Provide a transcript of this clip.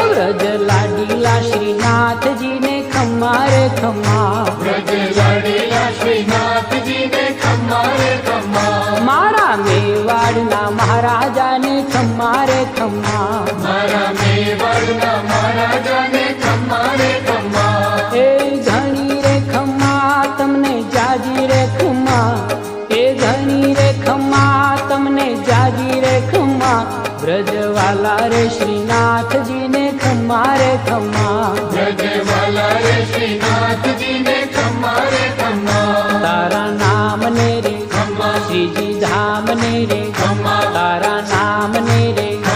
व्रज लाडीला श्रीनाथ जी ने खम्मा रे खम्मा, व्रज लाडीला श्रीनाथ जी ने खम्मा रे खम्मा, मारा मेवाड़ना महाराजा ने खम्मा रे खम्मा, मारा मेवाड़ना महाराजा ने खम्मा रे खम्मा, ए घणी रे खम्मा तमने जाजी रे खम्मा, ए घणी रे खम्मा तमने जाजी रे खम्मा, ब्रजवाला रे श्रीनाथ जी ने खम्मा रे खम्मा, ब्रजवाला रे श्रीनाथ जी ने खम्मा रे खम्मा, तारा नाम ने रे खम्मा, श्रीजी धाम ने रे खम्मा, तारा नाम ने